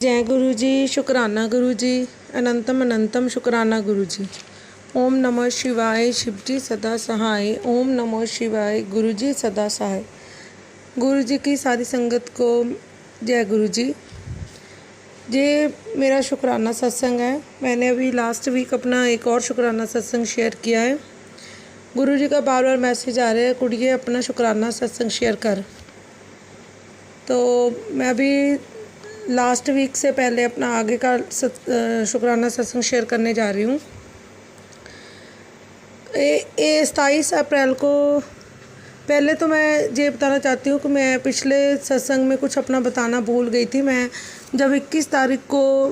जय गुरु जी, शुक्राना गुरु जी, अनंतम अनंतम शुक्राना गुरु जी। ओम नमः शिवाय, शिव जी सदा सहाय। ओम नमः शिवाय, गुरु जी सदा सहाय। गुरु जी की सारी संगत को जय गुरु जी। ये मेरा शुक्राना सत्संग है। मैंने अभी लास्ट वीक अपना एक और शुक्राना सत्संग शेयर किया है। गुरु जी का बार बार मैसेज आ रहा है, कुड़िए अपना शुक्राना सत्संग शेयर कर। तो मैं अभी लास्ट वीक से पहले अपना आगे का शुक्राना सत्संग शेयर करने जा रही हूँ। 27 अप्रैल को पहले तो मैं ये बताना चाहती हूँ कि मैं पिछले सत्संग में कुछ अपना बताना भूल गई थी। मैं जब 21 तारीख को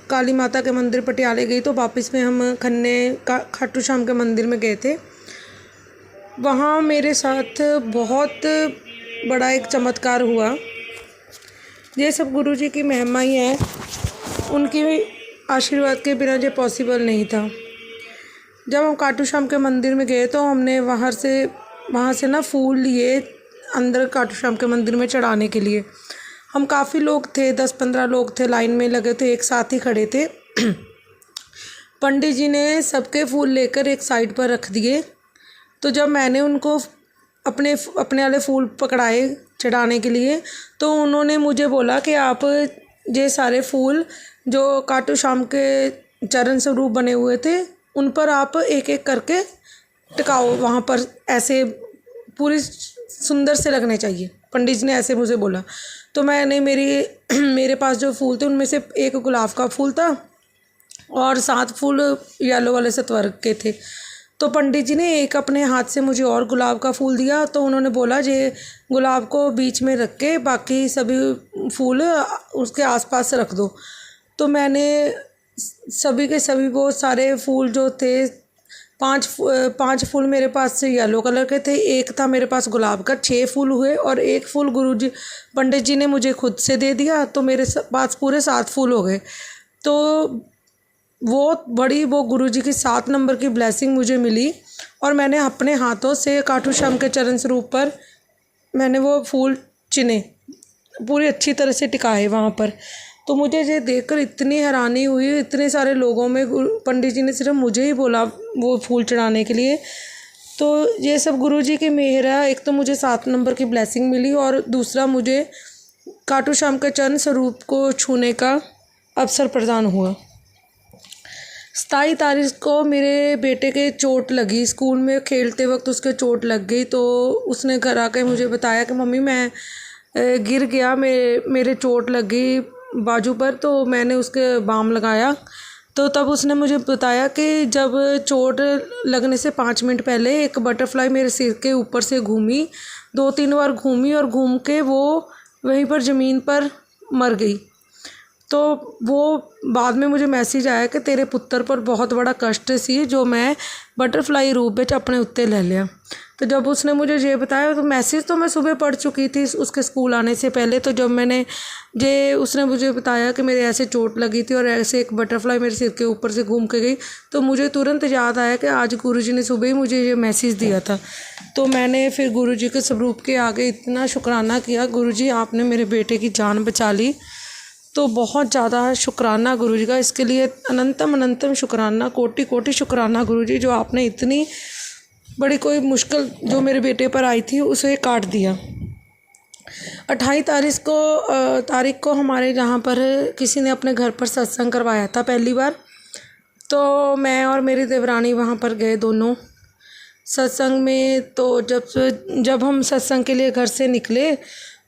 काली माता के मंदिर पटियाले गई तो वापस में हम खन्ने खाटू श्याम के मंदिर में गए थे। वहाँ मेरे साथ बहुत बड़ा एक चमत्कार हुआ। ये सब गुरु जी की महिमा ही है, उनकी आशीर्वाद के बिना ये पॉसिबल नहीं था। जब हम खाटू श्याम के मंदिर में गए तो हमने वहाँ से ना फूल लिए अंदर खाटू श्याम के मंदिर में चढ़ाने के लिए। हम काफ़ी लोग थे, 10-15 लोग थे, लाइन में लगे थे, एक साथ ही खड़े थे। पंडित जी ने सबके फूल लेकर एक साइड पर रख दिए। तो जब मैंने उनको अपने वाले फूल पकड़ाए चढ़ाने के लिए तो उन्होंने मुझे बोला कि आप ये सारे फूल जो खाटू श्याम के चरण स्वरूप बने हुए थे उन पर आप एक एक करके टिकाओ, वहाँ पर ऐसे पूरी सुंदर से लगने चाहिए। पंडित जी ने ऐसे मुझे बोला। तो मैंने मेरे पास जो फूल थे उनमें से एक गुलाब का फूल था और 7 फूल येलो वाले सतवर्ग के थे। तो पंडित जी ने एक अपने हाथ से मुझे और गुलाब का फूल दिया। तो उन्होंने बोला ये गुलाब को बीच में रख के बाकी सभी फूल उसके आसपास रख दो। तो मैंने सभी के सभी वो सारे फूल जो थे, 5 फूल मेरे पास से येलो कलर के थे, एक था मेरे पास गुलाब का, 6 फूल हुए और एक फूल गुरुजी पंडित जी ने मुझे खुद से दे दिया। तो मेरे पास पूरे 7 फूल हो गए। तो वो गुरुजी की 7 नंबर की ब्लेसिंग मुझे मिली और मैंने अपने हाथों से खाटू श्याम के चरण स्वरूप पर मैंने वो फूल चिने, पूरी अच्छी तरह से टिकाए वहाँ पर। तो मुझे ये देखकर इतनी हैरानी हुई, इतने सारे लोगों में पंडित जी ने सिर्फ मुझे ही बोला वो फूल चढ़ाने के लिए। तो ये सब गुरुजी की मेहर है। एक तो मुझे 7 नंबर की ब्लेसिंग मिली और दूसरा मुझे खाटू श्याम के चरण स्वरूप को छूने का अवसर प्रदान हुआ। 27 तारीख को मेरे बेटे के चोट लगी, स्कूल में खेलते वक्त उसके चोट लग गई। तो उसने घर आकर मुझे बताया कि मम्मी मैं गिर गया, मेरे चोट लग गई बाजू पर। तो मैंने उसके बाम लगाया। तो तब उसने मुझे बताया कि जब चोट लगने से 5 मिनट पहले एक बटरफ्लाई मेरे सिर के ऊपर से घूमी, 2-3 बार घूमी और घूम के वो वहीं पर ज़मीन पर मर गई। तो वो बाद में मुझे मैसेज आया कि तेरे पुत्र पर बहुत बड़ा कष्ट सी जो मैं बटरफ्लाई रूप में अपने उत्ते ले लिया। तो जब उसने मुझे ये बताया तो मैसेज तो मैं सुबह पढ़ चुकी थी उसके स्कूल आने से पहले। तो जब उसने मुझे बताया कि मेरे ऐसे चोट लगी थी और ऐसे एक बटरफ्लाई मेरे सिर के ऊपर से घूम के गई, तो मुझे तुरंत याद आया कि आज गुरुजी ने सुबह ही मुझे ये मैसेज दिया था। तो मैंने फिर गुरुजी के स्वरूप के आगे इतना शुक्राना किया, गुरुजी आपने मेरे बेटे की जान बचा ली। तो बहुत ज़्यादा शुक्राना गुरुजी का, इसके लिए अनंतम अनंतम शुक्राना, कोटि कोटि शुक्राना गुरुजी, जो आपने इतनी बड़ी कोई मुश्किल जो मेरे बेटे पर आई थी उसे काट दिया। 28 तारीख को हमारे यहाँ पर किसी ने अपने घर पर सत्संग करवाया था पहली बार। तो मैं और मेरी देवरानी वहाँ पर गए दोनों सत्संग में। तो जब हम सत्संग के लिए घर से निकले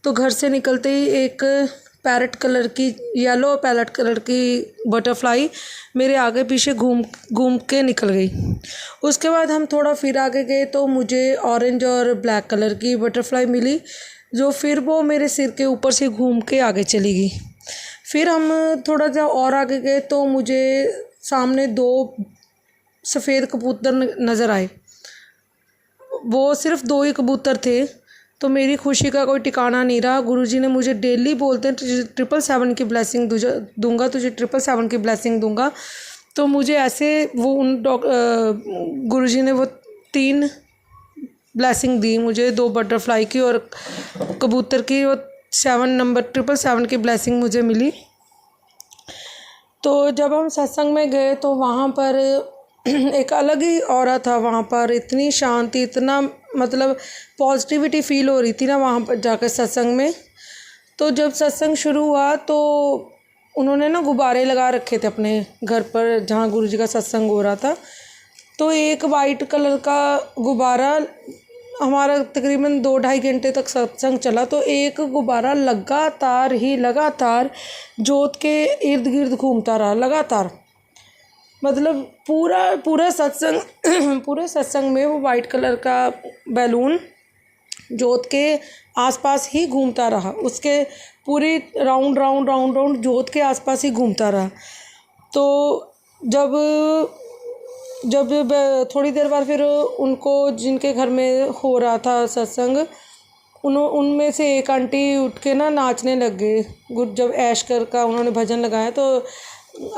तो घर से निकलते ही एक येलो पैरेट कलर की बटरफ्लाई मेरे आगे पीछे घूम के निकल गई। उसके बाद हम थोड़ा फिर आगे गए तो मुझे ऑरेंज और ब्लैक कलर की बटरफ्लाई मिली, जो फिर वो मेरे सिर के ऊपर से घूम के आगे चली गई। फिर हम थोड़ा सा और आगे गए तो मुझे सामने 2 सफ़ेद कबूतर नज़र आए। वो सिर्फ 2 ही कबूतर थे। तो मेरी खुशी का कोई ठिकाना नहीं रहा। गुरुजी ने मुझे डेली बोलते हैं 777 की ब्लेसिंग दूंगा तुझे, 777 की ब्लेसिंग दूंगा। तो मुझे ऐसे गुरुजी ने वो 3 ब्लेसिंग दी मुझे, 2 बटरफ्लाई की और कबूतर की, वो 7 नंबर 777 की ब्लेसिंग मुझे मिली। तो जब हम सत्संग में गए तो वहाँ पर एक अलग ही ऑरा था। वहाँ पर इतनी शांति, इतना मतलब पॉजिटिविटी फील हो रही थी ना वहाँ पर जाकर सत्संग में। तो जब सत्संग शुरू हुआ तो उन्होंने ना गुब्बारे लगा रखे थे अपने घर पर जहाँ गुरुजी का सत्संग हो रहा था। तो एक वाइट कलर का गुब्बारा, हमारा तकरीबन 2-2.5 घंटे तक सत्संग चला, तो एक गुब्बारा लगातार जोत के इर्द गिर्द घूमता रहा लगातार। मतलब पूरा सत्संग पूरे सत्संग में वो वाइट कलर का बैलून जोत के आसपास ही घूमता रहा। उसके पूरी राउंड जोत के आसपास ही घूमता रहा। तो जब थोड़ी देर बाद फिर उनको, जिनके घर में हो रहा था सत्संग, उनमें से एक आंटी उठ के ना नाचने लग गए। जब ऐशकर का उन्होंने भजन लगाया तो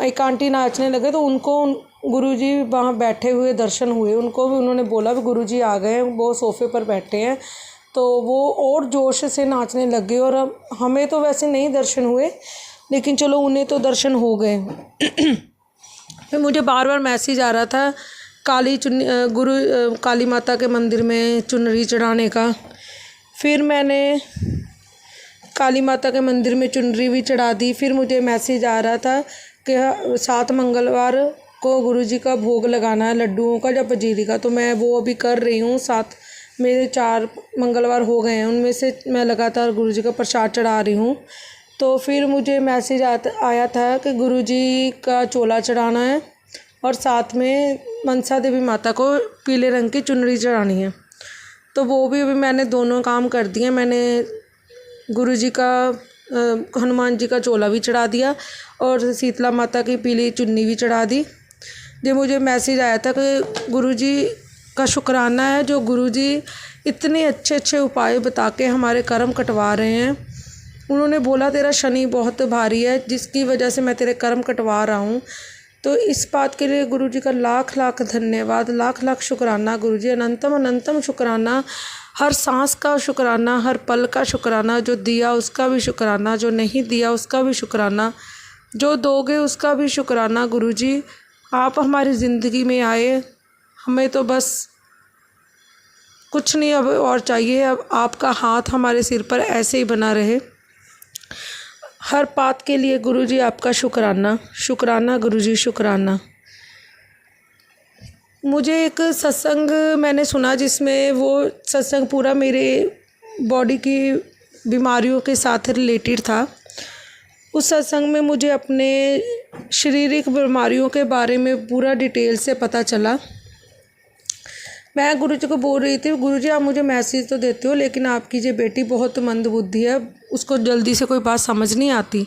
एक आंटी नाचने लगे, तो उनको गुरुजी वहाँ बैठे हुए दर्शन हुए। उनको भी उन्होंने बोला भी गुरुजी आ गए हैं, वो सोफ़े पर बैठे हैं। तो वो और जोश से नाचने लग गए। और हमें तो वैसे नहीं दर्शन हुए, लेकिन चलो उन्हें तो दर्शन हो गए। फिर मुझे बार बार मैसेज आ रहा था काली माता के मंदिर में चुनरी चढ़ाने का। फिर मैंने काली माता के मंदिर में चुनरी भी चढ़ा दी। फिर मुझे मैसेज आ रहा था कि 7 मंगलवार को गुरुजी का भोग लगाना है, लड्डुओं का या पंजीरी का। तो मैं वो अभी कर रही हूँ। 7 मेरे 4 मंगलवार हो गए हैं, उनमें से मैं लगातार गुरुजी का प्रसाद चढ़ा रही हूँ। तो फिर मुझे मैसेज आया था कि गुरुजी का चोला चढ़ाना है और साथ में मनसा देवी माता को पीले रंग की चुनरी चढ़ानी है। तो वो भी अभी मैंने दोनों काम कर दिए। मैंने गुरुजी का हनुमान जी का चोला भी चढ़ा दिया और शीतला माता की पीली चुन्नी भी चढ़ा दी। जब मुझे मैसेज आया था कि गुरुजी का शुक्राना है, जो गुरुजी इतने अच्छे उपाय बता के हमारे कर्म कटवा रहे हैं। उन्होंने बोला तेरा शनि बहुत भारी है, जिसकी वजह से मैं तेरे कर्म कटवा रहा हूँ। तो इस बात के लिए गुरुजी का लाख लाख धन्यवाद, लाख लाख शुक्राना गुरुजी, अनंतम शुक्राना। हर सांस का शुक्राना, हर पल का शुक्राना। जो दिया उसका भी शुक्राना, जो नहीं दिया उसका भी शुक्राना, जो दोगे उसका भी शुक्राना। गुरुजी आप हमारी ज़िंदगी में आए, हमें तो बस कुछ नहीं अब और चाहिए। अब आपका हाथ हमारे सिर पर ऐसे ही बना रहे। हर बात के लिए गुरुजी आपका शुक्राना गुरुजी, शुक्राना। मुझे एक सत्संग मैंने सुना जिसमें वो सत्संग पूरा मेरे बॉडी की बीमारियों के साथ रिलेटेड था। उस सत्संग में मुझे अपने शारीरिक बीमारियों के बारे में पूरा डिटेल से पता चला। मैं गुरुजी को बोल रही थी, गुरुजी आप मुझे मैसेज तो देते हो, लेकिन आपकी ये बेटी बहुत मंदबुद्धि है, उसको जल्दी से कोई बात समझ नहीं आती।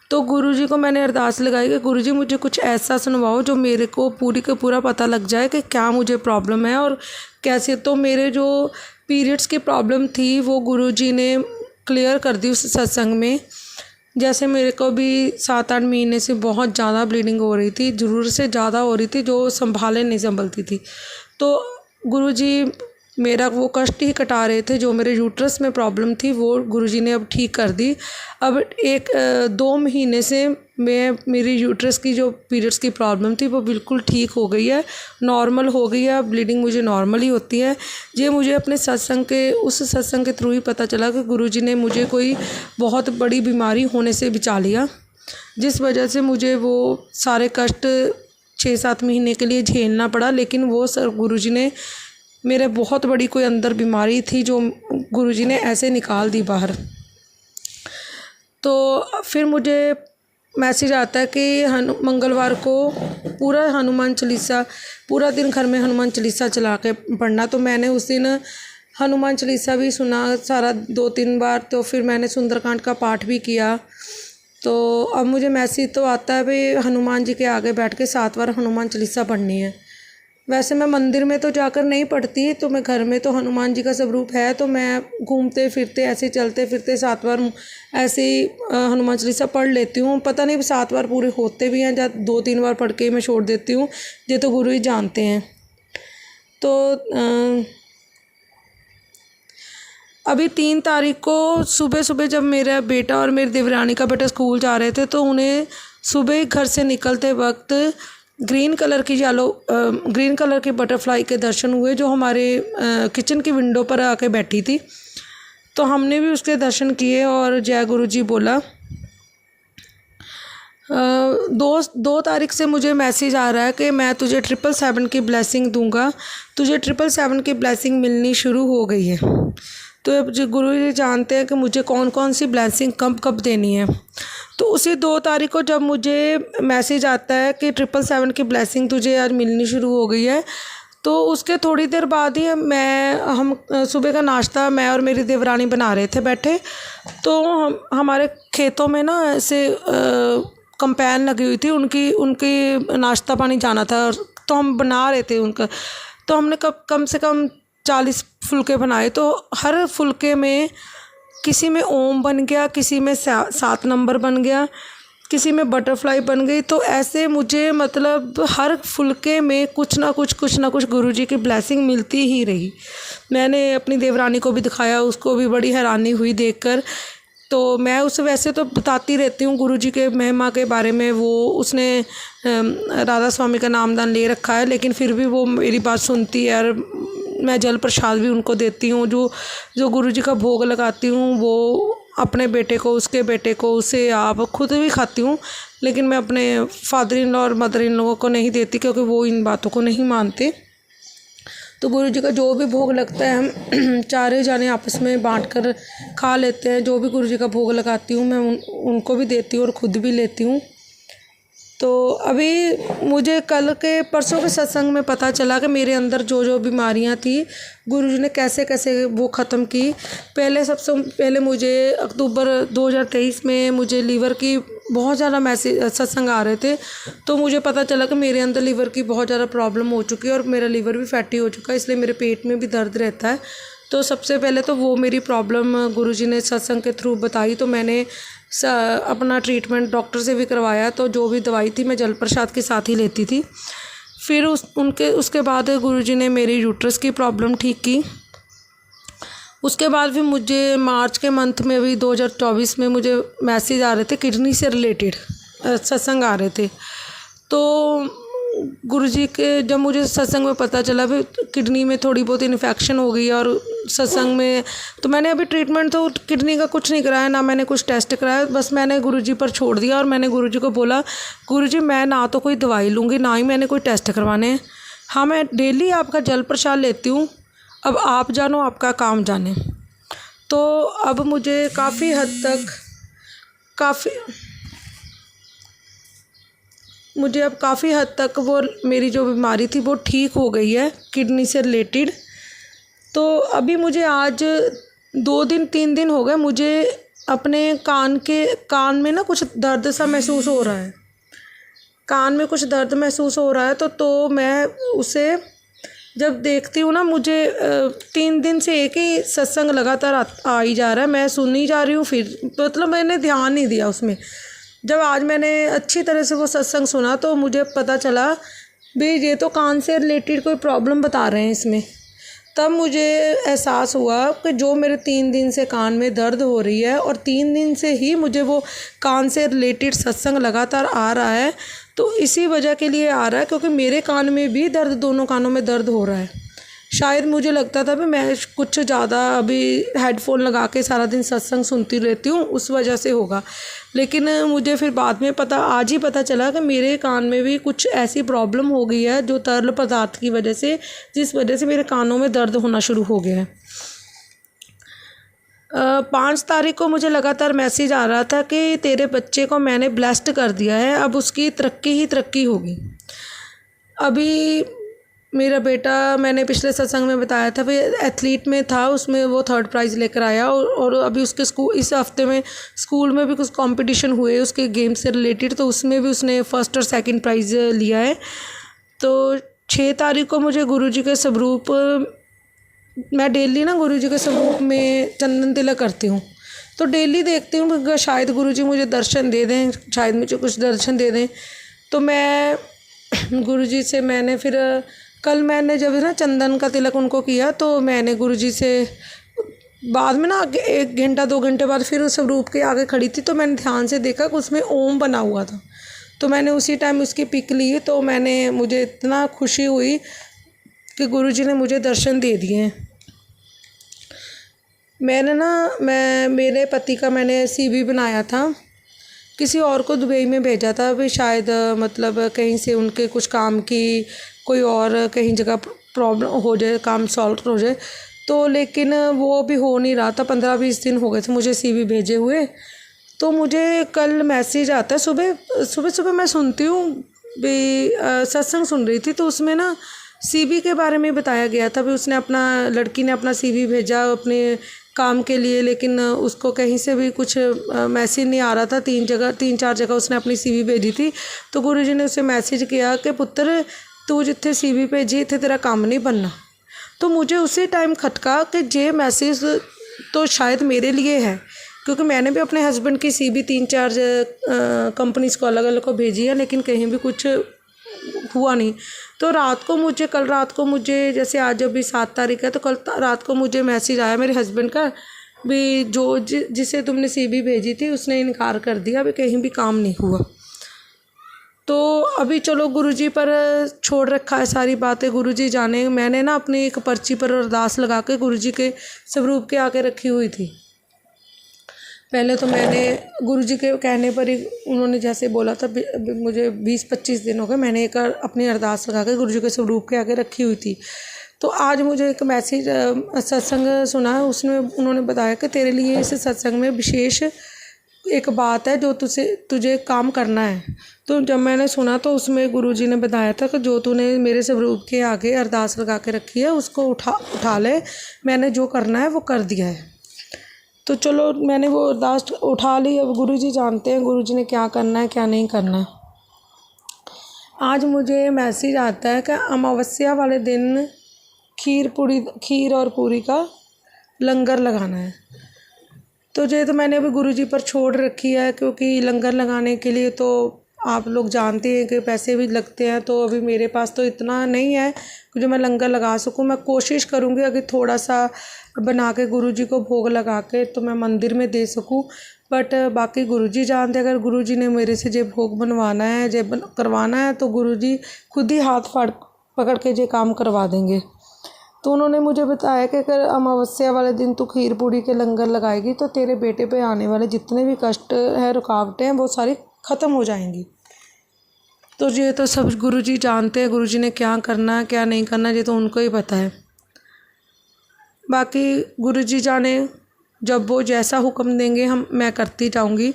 तो गुरुजी को मैंने अरदास लगाई कि गुरुजी मुझे कुछ ऐसा सुनवाओ जो मेरे को पूरी का पूरा पता लग जाए कि क्या मुझे प्रॉब्लम है और कैसे। तो मेरे जो पीरियड्स की प्रॉब्लम थी वो गुरुजी ने क्लियर कर दी उस सत्संग में। जैसे मेरे को भी 7-8 महीने से बहुत ज़्यादा ब्लीडिंग हो रही थी, ज़रूरत से ज़्यादा हो रही थी, जो नहीं संभलती थी। तो गुरुजी मेरा वो कष्ट ही कटा रहे थे। जो मेरे यूट्रस में प्रॉब्लम थी वो गुरुजी ने अब ठीक कर दी। अब 2 महीने से मेरी यूट्रस की जो पीरियड्स की प्रॉब्लम थी वो बिल्कुल ठीक हो गई है, नॉर्मल हो गई है। ब्लीडिंग मुझे नॉर्मल ही होती है। ये मुझे अपने उस सत्संग के थ्रू ही पता चला कि गुरुजी ने मुझे कोई बहुत बड़ी बीमारी होने से बचा लिया, जिस वजह से मुझे वो सारे कष्ट 6-7 महीने के लिए झेलना पड़ा। लेकिन वो गुरुजी ने मेरे बहुत बड़ी कोई अंदर बीमारी थी जो गुरुजी ने ऐसे निकाल दी बाहर। तो फिर मुझे मैसेज आता है कि मंगलवार को पूरा हनुमान चालीसा, पूरा दिन घर में हनुमान चालीसा चला के पढ़ना। तो मैंने उस दिन हनुमान चालीसा भी सुना सारा 2-3 बार। तो फिर मैंने सुंदरकांड का पाठ भी किया। तो अब मुझे मैसेज तो आता है भाई हनुमान जी के आगे बैठ के 7 बार हनुमान चालीसा पढ़नी है। वैसे मैं मंदिर में तो जाकर नहीं पढ़ती, तो मैं घर में तो हनुमान जी का स्वरूप है, तो मैं घूमते फिरते ऐसे चलते फिरते 7 बार ऐसे ही हनुमान चालीसा पढ़ लेती हूँ। पता नहीं 7 बार पूरे होते भी हैं या 2-3 बार पढ़ के मैं छोड़ देती हूँ, ये तो गुरु ही जानते हैं। तो अभी 3 तारीख को सुबह सुबह जब मेरा बेटा और मेरी देवरानी का बेटा स्कूल जा रहे थे तो उन्हें सुबह घर से निकलते वक्त ग्रीन कलर की बटरफ्लाई के दर्शन हुए जो हमारे किचन की विंडो पर आके बैठी थी। तो हमने भी उसके दर्शन किए और जय गुरु जी बोला। 2 तारीख से मुझे मैसेज आ रहा है कि मैं तुझे 777 की ब्लेसिंग दूंगा, तुझे 777 की ब्लेसिंग मिलनी शुरू हो गई है। तो अब जो गुरु जी जानते हैं कि मुझे कौन कौन सी ब्लेसिंग कब कब देनी है। तो उसी 2 तारीख को जब मुझे मैसेज आता है कि 777 की ब्लेसिंग तुझे आज मिलनी शुरू हो गई है, तो उसके थोड़ी देर बाद ही हम सुबह का नाश्ता मैं और मेरी देवरानी बना रहे थे बैठे। तो हमारे खेतों में ना ऐसे कंपेन लगी हुई थी, उनकी नाश्ता पानी जाना था, तो हम बना रहे थे उनका। तो हमने कम से कम 40 फुलके बनाए। तो हर फुलके में किसी में ओम बन गया, किसी में 7 नंबर बन गया, किसी में बटरफ्लाई बन गई। तो ऐसे मुझे मतलब हर फुलके में कुछ ना कुछ गुरुजी की ब्लेसिंग मिलती ही रही। मैंने अपनी देवरानी को भी दिखाया, उसको भी बड़ी हैरानी हुई देखकर। तो मैं उसे वैसे तो बताती रहती हूँ गुरुजी के महिमा के बारे में, उसने राधा स्वामी का नामदान ले रखा है, लेकिन फिर भी वो मेरी बात सुनती है और मैं जल प्रसाद भी उनको देती हूँ। जो गुरुजी का भोग लगाती हूँ वो अपने बेटे को, उसके बेटे को, उसे आप खुद भी खाती हूँ, लेकिन मैं अपने फादर इन लॉ और मदर इन लॉ को नहीं देती क्योंकि वो इन बातों को नहीं मानते। तो गुरुजी का जो भी भोग लगता है हम चारों जाने आपस में बांट कर खा लेते हैं। जो भी गुरुजी का भोग लगाती हूँ मैं उनको भी देती हूँ और ख़ुद भी लेती हूँ। तो अभी मुझे परसों के सत्संग में पता चला कि मेरे अंदर जो बीमारियां थी गुरुजी ने कैसे कैसे वो ख़त्म की। सबसे पहले मुझे अक्टूबर 2023 में मुझे लीवर की बहुत ज़्यादा सत्संग आ रहे थे। तो मुझे पता चला कि मेरे अंदर लीवर की बहुत ज़्यादा प्रॉब्लम हो चुकी है और मेरा लीवर भी फैटी हो चुका है, इसलिए मेरे पेट में भी दर्द रहता है। तो सबसे पहले तो वो मेरी प्रॉब्लम गुरुजी ने सत्संग के थ्रू बताई। तो मैंने अपना ट्रीटमेंट डॉक्टर से भी करवाया। तो जो भी दवाई थी मैं जल प्रसाद के साथ ही लेती थी। फिर उसके बाद गुरुजी ने मेरी यूट्रस की प्रॉब्लम ठीक की। उसके बाद भी मुझे मार्च के मंथ में भी 2024 में मुझे मैसेज आ रहे थे, किडनी से रिलेटेड सत्संग आ रहे थे। तो गुरुजी के जब मुझे सत्संग में पता चला भी किडनी में थोड़ी बहुत इन्फेक्शन हो गई है और सत्संग में, तो मैंने अभी ट्रीटमेंट तो किडनी का कुछ नहीं कराया, ना मैंने कुछ टेस्ट कराया, बस मैंने गुरुजी पर छोड़ दिया। और मैंने गुरुजी को बोला, गुरुजी मैं ना तो कोई दवाई लूँगी, ना ही मैंने कोई टेस्ट करवाने हैं। हाँ, मैं डेली आपका जल प्रसाद लेती हूँ, अब आप जानो आपका काम जाने। तो अब मुझे काफ़ी हद तक वो मेरी जो बीमारी थी वो ठीक हो गई है किडनी से रिलेटेड। तो अभी मुझे आज 2-3 दिन हो गए, मुझे अपने कान में ना कुछ दर्द सा महसूस हो रहा है, कान में कुछ दर्द महसूस हो रहा है। तो मैं उसे जब देखती हूँ ना, मुझे 3 दिन से एक ही सत्संग लगातार आ ही जा रहा है, मैं सुन ही जा रही हूँ, फिर मतलब मैंने ध्यान नहीं दिया उसमें। जब आज मैंने अच्छी तरह से वो सत्संग सुना तो मुझे पता चला भी ये तो कान से रिलेटेड कोई प्रॉब्लम बता रहे हैं इसमें। तब मुझे एहसास हुआ कि जो मेरे 3 दिन से कान में दर्द हो रही है और 3 दिन से ही मुझे वो कान से रिलेटेड सत्संग लगातार आ रहा है, तो इसी वजह के लिए आ रहा है क्योंकि मेरे कान में भी दर्द, दोनों कानों में दर्द हो रहा है। शायद मुझे लगता था भी मैं कुछ ज़्यादा अभी हेडफोन लगा के सारा दिन सत्संग सुनती रहती हूँ, उस वजह से होगा। लेकिन मुझे फिर बाद में आज ही पता चला कि मेरे कान में भी कुछ ऐसी प्रॉब्लम हो गई है जो तरल पदार्थ की वजह से, जिस वजह से मेरे कानों में दर्द होना शुरू हो गया है। 5 तारीख को मुझे लगातार मैसेज आ रहा था कि तेरे बच्चे को मैंने ब्लेस्ड कर दिया है, अब उसकी तरक्की ही तरक्की होगी। अभी मेरा बेटा, मैंने पिछले सत्संग में बताया था, भाई एथलीट में था, उसमें वो 3rd प्राइज़ लेकर आया और अभी उसके इस हफ्ते में स्कूल में भी कुछ कंपटीशन हुए उसके गेम से रिलेटेड, तो उसमें भी उसने 1st और 2nd प्राइज़ लिया है। तो 6 तारीख को मुझे गुरुजी के स्वरूप, मैं डेली ना गुरुजी के स्वरूप में चंदन तिलक करती हूँ, तो डेली देखती हूँ शायद गुरुजी मुझे दर्शन दे दें, शायद मुझे कुछ दर्शन दे दें। तो मैं गुरुजी से मैंने फिर कल मैंने जब ना चंदन का तिलक उनको किया, तो मैंने गुरुजी से बाद में ना 1 घंटा 2 घंटे बाद फिर उस स्वरूप के आगे खड़ी थी, तो मैंने ध्यान से देखा कि उसमें ओम बना हुआ था। तो मैंने उसी टाइम उसकी पिक ली, तो मुझे इतना खुशी हुई कि गुरुजी ने मुझे दर्शन दे दिए हैं। मैं मेरे पति का मैंने CV बनाया था, किसी और को दुबई में भेजा था, अभी शायद मतलब कहीं से उनके कुछ काम की कोई और कहीं जगह प्रॉब्लम हो जाए, काम सॉल्व हो जाए, तो लेकिन वो भी हो नहीं रहा था। 15-20 दिन हो गए थे मुझे CV भेजे हुए। तो मुझे कल मैसेज आता है, सुबह मैं सुनती हूँ भी, सत्संग सुन रही थी, तो उसमें ना CV के बारे में बताया गया था भी लड़की ने अपना CV भेजा अपने काम के लिए, लेकिन उसको कहीं से भी कुछ मैसेज नहीं आ रहा था। 3-4 जगह उसने अपनी CV भेजी थी, तो गुरुजी ने उसे मैसेज किया कि पुत्र तू जिथे CV भेजी इत्थे तेरा काम नहीं बनना। तो मुझे उसी टाइम खटका कि ये मैसेज तो शायद मेरे लिए है, क्योंकि मैंने भी अपने हस्बैंड की CV 3-4 कंपनीज़ को अलग अलग को भेजी है, लेकिन कहीं भी कुछ हुआ नहीं। तो कल रात को मुझे, जैसे आज अभी 7 तारीख है, तो कल रात को मुझे मैसेज आया मेरे हस्बैंड का भी, जिसे तुमने CV भेजी थी उसने इनकार कर दिया, अभी कहीं भी काम नहीं हुआ। तो अभी चलो गुरुजी पर छोड़ रखा है सारी बातें, गुरुजी जाने। मैंने ना अपनी एक पर्ची पर अरदास लगा के गुरुजी के स्वरूप के आगे रखी हुई थी। पहले तो मैंने गुरुजी के कहने पर ही, उन्होंने जैसे बोला था, मुझे 20-25 दिन हो गए, मैंने एक अपनी अरदास लगा के गुरुजी के स्वरूप के आगे रखी हुई थी। तो आज मुझे एक मैसेज सत्संग सुना, उसमें उन्होंने बताया कि तेरे लिए इस सत्संग में विशेष एक बात है जो तुझे काम करना है। तो जब मैंने सुना तो उसमें गुरुजी ने बताया था कि जो तूने मेरे स्वरूप के आगे अरदास लगा के रखी है उसको उठा ले, मैंने जो करना है वो कर दिया है। तो चलो मैंने वो अरदास उठा ली। अब गुरुजी जानते हैं गुरुजी ने क्या करना है क्या नहीं करना है। आज मुझे मैसेज आता है कि अमावस्या वाले दिन खीर और पूरी का लंगर लगाना है। तो ये तो मैंने अभी गुरुजी पर छोड़ रखी है, क्योंकि लंगर लगाने के लिए तो आप लोग जानते हैं कि पैसे भी लगते हैं। तो अभी मेरे पास तो इतना नहीं है कि जो मैं लंगर लगा सकूं। मैं कोशिश करूंगी अगर थोड़ा सा बना के गुरुजी को भोग लगा के तो मैं मंदिर में दे सकूं, बट बाकी गुरुजी जानते हैं। अगर गुरुजी ने मेरे से जे भोग बनवाना है, जे करवाना है, तो गुरुजी खुद ही हाथ पकड़ के जे काम करवा देंगे। तो उन्होंने मुझे बताया कि अगर अमावस्या वाले दिन तू खीर पूड़ी के लंगर लगाएगी तो तेरे बेटे पे आने वाले जितने भी कष्ट हैं, रुकावटें हैं, वो सारी ख़त्म हो जाएंगी। तो ये तो सब गुरुजी जानते हैं, गुरुजी ने क्या करना है क्या नहीं करना, ये तो उनको ही पता है। बाकी गुरुजी जाने, जब वो जैसा हुक्म देंगे मैं करती जाऊंगी।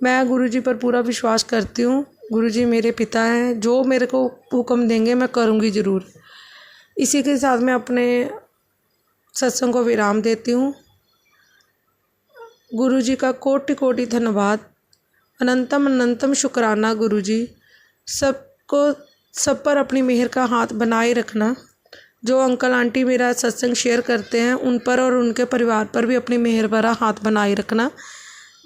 मैं गुरुजी पर पूरा विश्वास करती हूँ। गुरुजी मेरे पिता हैं, जो मेरे को हुक्म देंगे मैं करूँगी ज़रूर। इसी के साथ मैं अपने सत्संग को विराम देती हूँ। गुरुजी का कोटि कोटि धन्यवाद, अनंतम अनंतम शुक्राना गुरुजी। सब पर अपनी मेहर का हाथ बनाए रखना। जो अंकल आंटी मेरा सत्संग शेयर करते हैं उन पर और उनके परिवार पर भी अपनी मेहर भरा हाथ बनाए रखना।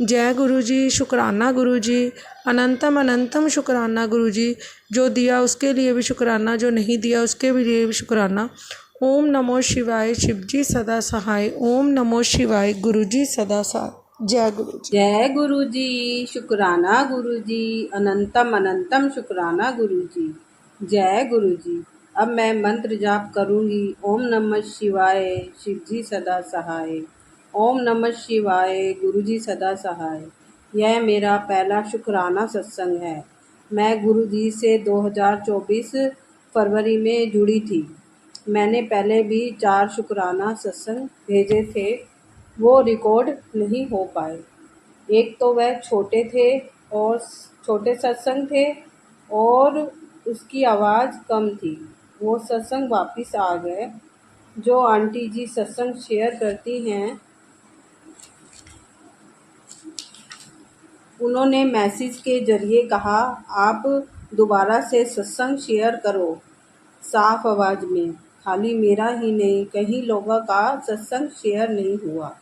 जय गुरुजी, शुक्राना गुरुजी, अनंतम अनंतम शुक्राना गुरुजी। जो दिया उसके लिए भी शुक्राना, जो नहीं दिया उसके लिए भी शुक्राना। ओम नमो शिवाय, शिवजी सदा सहाय। ओम नमो शिवाय, गुरुजी सदा सहाय। जय गुरुजी। जय गुरुजी, शुक्राना गुरुजी, अनंतम अनंतम शुक्राना गुरुजी। जय गुरुजी। अब मैं मंत्र जाप करूंगी। ओम नमः शिवाय, शिवजी सदा सहाय। ओम नमः शिवाय, गुरुजी सदा सहाय। यह मेरा पहला शुक्राना सत्संग है। मैं गुरुजी से 2024 फरवरी में जुड़ी थी। मैंने पहले भी 4 शुक्राना सत्संग भेजे थे, वो रिकॉर्ड नहीं हो पाए। एक तो वह छोटे सत्संग थे और उसकी आवाज़ कम थी। वो सत्संग वापस आ गए। जो आंटी जी सत्संग शेयर करती हैं, उन्होंने मैसेज के जरिए कहा, आप दोबारा से सत्संग शेयर करो साफ आवाज़ में। खाली मेरा ही नहीं, कई लोगों का सत्संग शेयर नहीं हुआ।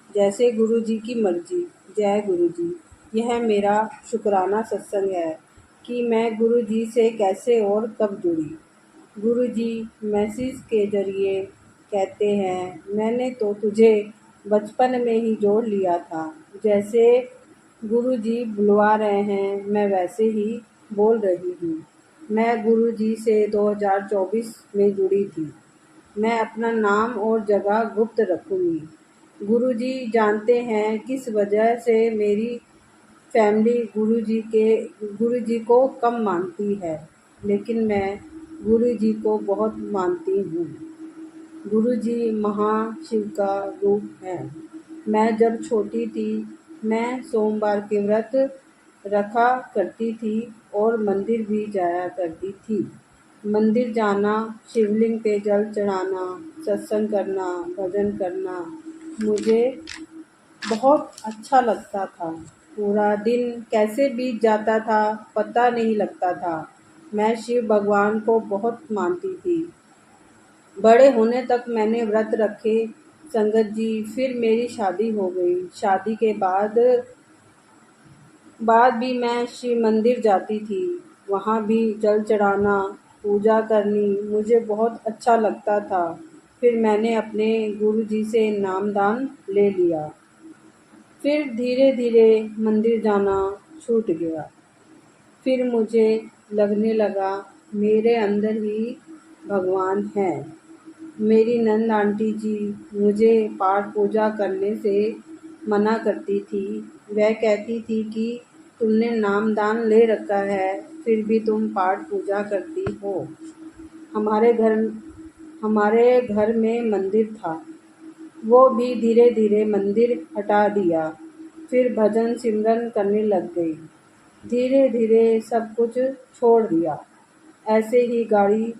जैसे गुरुजी की मर्जी। जय गुरुजी। यह मेरा शुक्राना सत्संग है कि मैं गुरुजी से कैसे और कब जुड़ी। गुरुजी मैसेज के जरिए कहते हैं, मैंने तो तुझे बचपन में ही जोड़ लिया था। जैसे गुरुजी बुलवा रहे हैं मैं वैसे ही बोल रही हूँ। मैं गुरुजी से 2024 में जुड़ी थी। मैं अपना नाम और जगह गुप्त रखूंगी। गुरुजी जानते हैं किस वजह से मेरी फैमिली गुरुजी को कम मानती है, लेकिन मैं गुरुजी को बहुत मानती हूँ। गुरुजी महाशिव का रूप है। मैं जब छोटी थी मैं सोमवार के व्रत रखा करती थी और मंदिर भी जाया करती थी। मंदिर जाना, शिवलिंग पे जल चढ़ाना, सत्संग करना, भजन करना मुझे बहुत अच्छा लगता था। पूरा दिन कैसे बीत जाता था पता नहीं लगता था। मैं शिव भगवान को बहुत मानती थी। बड़े होने तक मैंने व्रत रखे संगत जी। फिर मेरी शादी हो गई। शादी के बाद भी मैं शिव मंदिर जाती थी। वहाँ भी जल चढ़ाना, पूजा करनी मुझे बहुत अच्छा लगता था। फिर मैंने अपने गुरुजी से नामदान ले लिया। फिर धीरे धीरे मंदिर जाना छूट गया। फिर मुझे लगने लगा मेरे अंदर ही भगवान है। मेरी नंद आंटी जी मुझे पाठ पूजा करने से मना करती थी। वह कहती थी कि तुमने नामदान ले रखा है फिर भी तुम पाठ पूजा करती हो। हमारे घर हमारे घर में मंदिर था, वो भी धीरे धीरे मंदिर हटा दिया। फिर भजन सिमरन करने लग गई। धीरे धीरे सब कुछ छोड़ दिया। ऐसे ही गाड़ी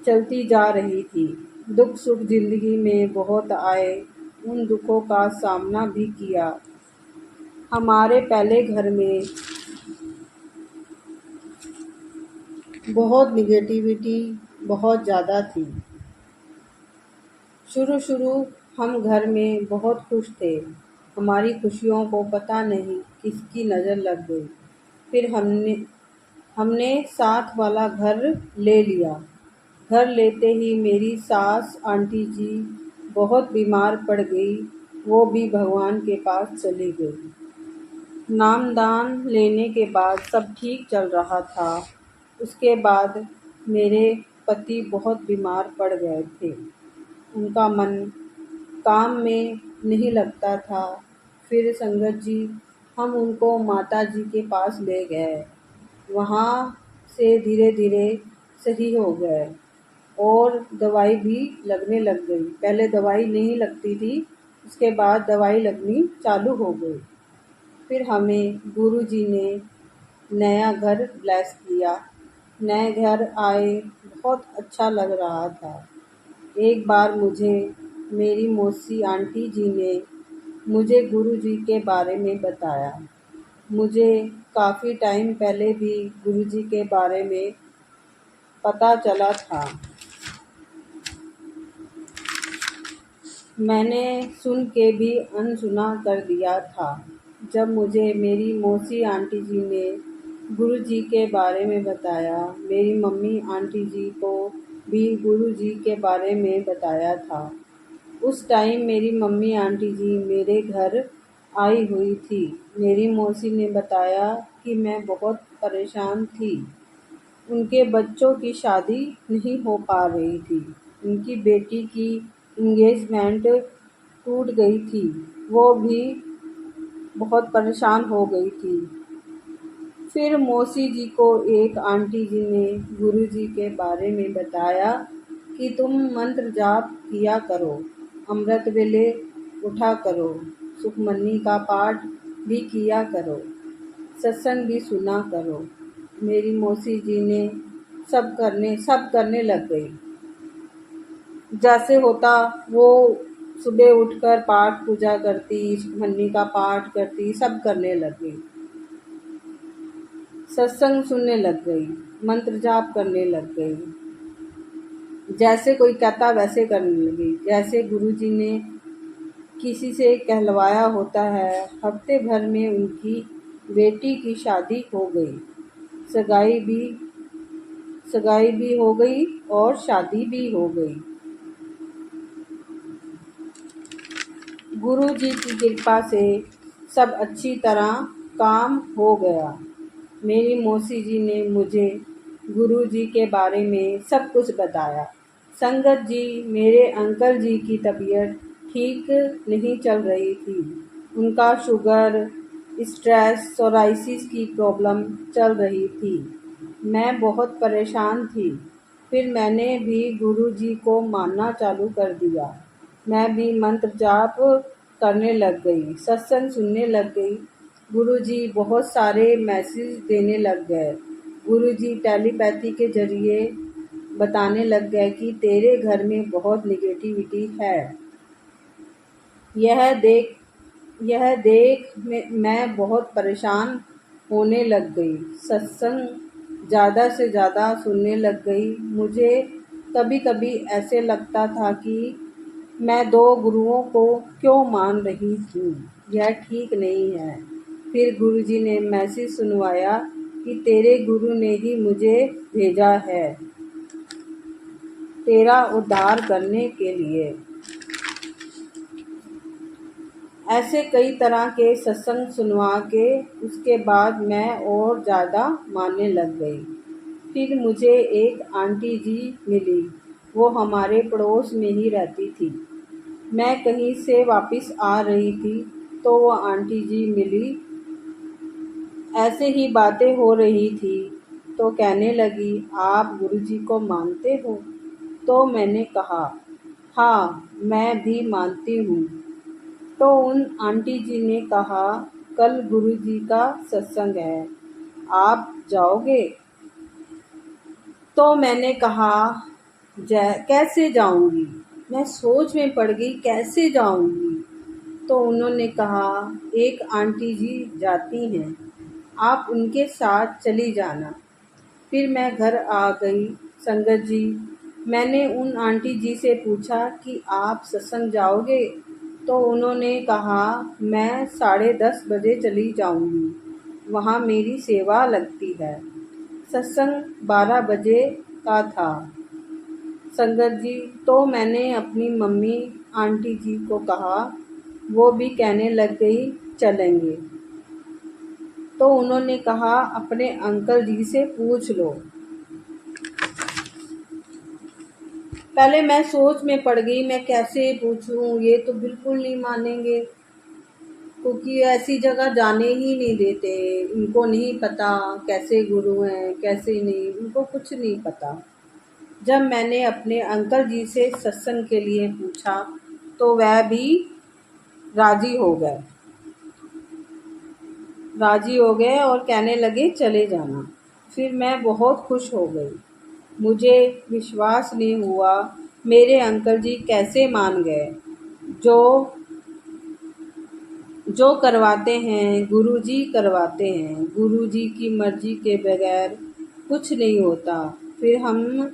चलती जा रही थी। दुख सुख जिंदगी में बहुत आए, उन दुखों का सामना भी किया। हमारे पहले घर में बहुत निगेटिविटी बहुत ज़्यादा थी। शुरू हम घर में बहुत खुश थे। हमारी खुशियों को पता नहीं किसकी नज़र लग गई। फिर हमने साथ वाला घर ले लिया। घर लेते ही मेरी सास आंटी जी बहुत बीमार पड़ गई। वो भी भगवान के पास चली गई। नामदान लेने के बाद सब ठीक चल रहा था। उसके बाद मेरे पति बहुत बीमार पड़ गए थे। उनका मन काम में नहीं लगता था। फिर संगत जी हम उनको माता जी के पास ले गए। वहाँ से धीरे धीरे सही हो गए और दवाई भी लगने लग गई। पहले दवाई नहीं लगती थी, उसके बाद दवाई लगनी चालू हो गई। फिर हमें गुरुजी ने नया घर ब्लेस किया। नए घर आए, बहुत अच्छा लग रहा था। एक बार मुझे मेरी मौसी आंटी जी ने मुझे गुरुजी के बारे में बताया। मुझे काफ़ी टाइम पहले भी गुरुजी के बारे में पता चला था। मैंने सुन के भी अनसुना कर दिया था। जब मुझे मेरी मौसी आंटी जी ने गुरुजी के बारे में बताया, मेरी मम्मी आंटी जी को भी गुरुजी के बारे में बताया था। उस टाइम मेरी मम्मी आंटी जी मेरे घर आई हुई थी। मेरी मौसी ने बताया कि मैं बहुत परेशान थी। उनके बच्चों की शादी नहीं हो पा रही थी। उनकी बेटी की एंगेजमेंट टूट गई थी। वो भी बहुत परेशान हो गई थी। फिर मौसी जी को एक आंटी जी ने गुरुजी के बारे में बताया कि तुम मंत्र जाप किया करो, अमृत वेले उठा करो, सुखमनी का पाठ भी किया करो, सत्संग भी सुना करो। मेरी मौसी जी ने सब करने लग गई। जैसे होता वो सुबह उठकर पाठ पूजा करती, सुखमनी का पाठ करती, सब करने लग गई। सत्संग सुनने लग गई, मंत्र जाप करने लग गई। जैसे कोई कहता वैसे करने लगी। जैसे गुरुजी ने किसी से कहलवाया होता है। हफ्ते भर में उनकी बेटी की शादी हो गई। सगाई भी हो गई और शादी भी हो गई। गुरु जी की कृपा से सब अच्छी तरह काम हो गया। मेरी मौसी जी ने मुझे गुरु जी के बारे में सब कुछ बताया। संगत जी, मेरे अंकल जी की तबीयत ठीक नहीं चल रही थी। उनका शुगर, स्ट्रेस, सोराइसिस की प्रॉब्लम चल रही थी। मैं बहुत परेशान थी। फिर मैंने भी गुरु जी को मानना चालू कर दिया। मैं भी मंत्र जाप करने लग गई, सत्संग सुनने लग गई। गुरुजी बहुत सारे मैसेज देने लग गए। गुरुजी टेलीपैथी के जरिए बताने लग गए कि तेरे घर में बहुत निगेटिविटी है। यह देख मैं बहुत परेशान होने लग गई। सत्संग ज़्यादा से ज़्यादा सुनने लग गई। मुझे कभी कभी ऐसे लगता था कि मैं दो गुरुओं को क्यों मान रही हूँ, यह ठीक नहीं है। फिर गुरुजी ने मैसेज सुनवाया कि तेरे गुरु ने ही मुझे भेजा है तेरा उद्धार करने के लिए। ऐसे कई तरह के सत्संग सुनवा के उसके बाद मैं और ज़्यादा मानने लग गई। फिर मुझे एक आंटी जी मिली। वो हमारे पड़ोस में ही रहती थी। मैं कहीं से वापस आ रही थी तो वो आंटी जी मिली। ऐसे ही बातें हो रही थी तो कहने लगी, आप गुरुजी को मानते हो? तो मैंने कहा, हाँ मैं भी मानती हूँ। तो उन आंटी जी ने कहा, कल गुरुजी का सत्संग है, आप जाओगे? तो मैंने कहा, कैसे जाऊंगी? मैं सोच में पड़ गई, कैसे जाऊंगी? तो उन्होंने कहा, एक आंटी जी जाती हैं, आप उनके साथ चली जाना। फिर मैं घर आ गई। संगत जी, मैंने उन आंटी जी से पूछा कि आप सत्संग जाओगे? तो उन्होंने कहा, मैं 10:30 बजे चली जाऊंगी, वहाँ मेरी सेवा लगती है। सत्संग 12 बजे का था। संगत जी, तो मैंने अपनी मम्मी आंटी जी को कहा, वो भी कहने लग गई चलेंगे। तो उन्होंने कहा, अपने अंकल जी से पूछ लो। पहले मैं सोच में पड़ गई, मैं कैसे पूछूं, ये तो बिल्कुल नहीं मानेंगे, क्योंकि ऐसी जगह जाने ही नहीं देते। इनको नहीं पता कैसे गुरु हैं, कैसे नहीं, उनको कुछ नहीं पता। जब मैंने अपने अंकल जी से सत्संग के लिए पूछा तो वह भी राजी हो गए और कहने लगे चले जाना। फिर मैं बहुत खुश हो गई। मुझे विश्वास नहीं हुआ मेरे अंकल जी कैसे मान गए। जो करवाते हैं गुरुजी करवाते हैं। गुरुजी की मर्जी के बगैर कुछ नहीं होता। फिर हम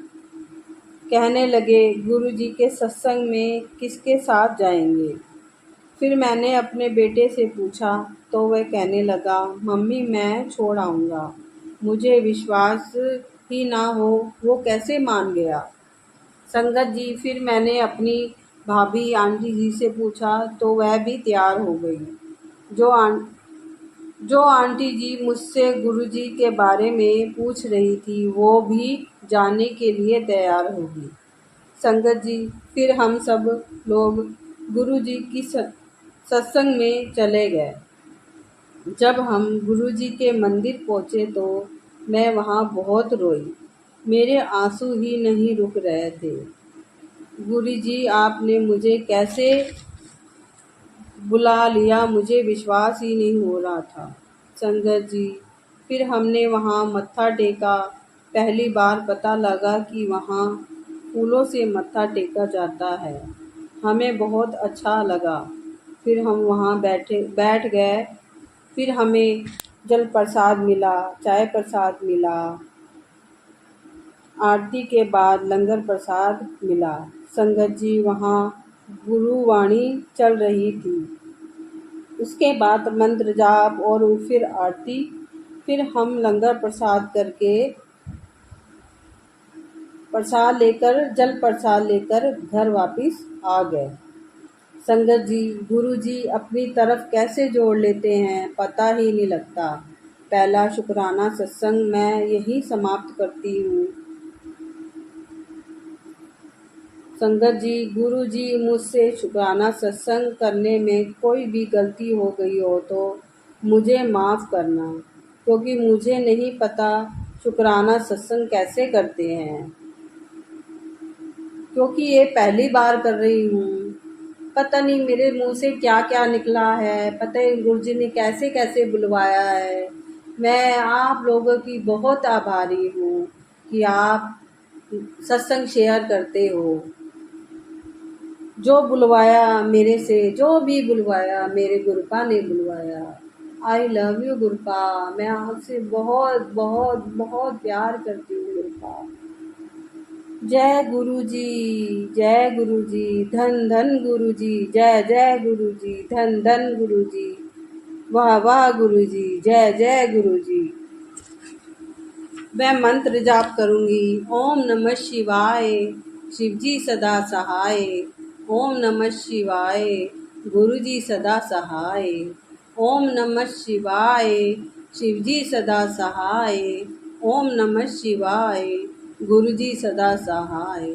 कहने लगे, गुरुजी के सत्संग में किसके साथ जाएंगे? फिर मैंने अपने बेटे से पूछा तो वह कहने लगा, मम्मी मैं छोड़ आऊँगा। मुझे विश्वास ही ना हो, वो कैसे मान गया? संगत जी, फिर मैंने अपनी भाभी आंटी जी से पूछा तो वह भी तैयार हो गई। जो आंटी जी मुझसे गुरुजी के बारे में पूछ रही थी वो भी जाने के लिए तैयार हो गई। संगत जी, फिर हम सब लोग गुरुजी की सत्संग में चले गए। जब हम गुरुजी के मंदिर पहुँचे तो मैं वहाँ बहुत रोई। मेरे आंसू ही नहीं रुक रहे थे। गुरुजी आपने मुझे कैसे बुला लिया, मुझे विश्वास ही नहीं हो रहा था। संगत जी, फिर हमने वहाँ मत्था टेका। पहली बार पता लगा कि वहाँ फूलों से मत्था टेका जाता है। हमें बहुत अच्छा लगा। फिर हम वहाँ बैठ गए। फिर हमें जल प्रसाद मिला, चाय प्रसाद मिला, आरती के बाद लंगर प्रसाद मिला। संगत जी, वहाँ गुरुवाणी चल रही थी। उसके बाद मंत्र जाप और फिर आरती। फिर हम लंगर प्रसाद करके जल प्रसाद लेकर घर वापस आ गए। संगत जी, गुरु जी अपनी तरफ कैसे जोड़ लेते हैं पता ही नहीं लगता। पहला शुक्राना सत्संग मैं यही समाप्त करती हूँ। संगत जी, गुरु जी मुझसे शुक्राना सत्संग करने में कोई भी गलती हो गई हो तो मुझे माफ़ करना, क्योंकि मुझे नहीं पता शुक्राना सत्संग कैसे करते हैं, क्योंकि ये पहली बार कर रही हूँ। पता नहीं मेरे मुंह से क्या क्या निकला है, पता नहीं गुरुजी ने कैसे कैसे बुलवाया है। मैं आप लोगों की बहुत आभारी हूँ कि आप सत्संग शेयर करते हो। जो बुलवाया मेरे से, जो भी बुलवाया मेरे गुरुपा ने बुलवाया। आई लव यू गुरुपा, मैं आपसे बहुत बहुत बहुत प्यार करती हूँ गुरुपा। जय गुरु जी, जय गुरु जी, धन धन गुरु जी, जय जय गुरु जी, धन धन गुरु जी, वाह वाह गुरु जी, जय जय गुरु जी। मैं मंत्र जाप करूंगी। ओम नमः शिवाय, शिव जी सदा सहाय। ओम नमः शिवाय, गुरु जी सदा सहाय। ओम नमः शिवाय, शिव जी सदा सहाय। ओम नमः शिवाय, गुरु जी सदा सहाय।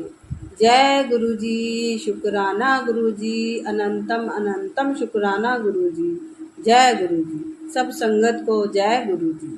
जय गुरु जी, शुक्राना गुरु जी, अनंतम अनंतम शुक्राना गुरु जी। जय गुरु जी, सब संगत को जय गुरु जी।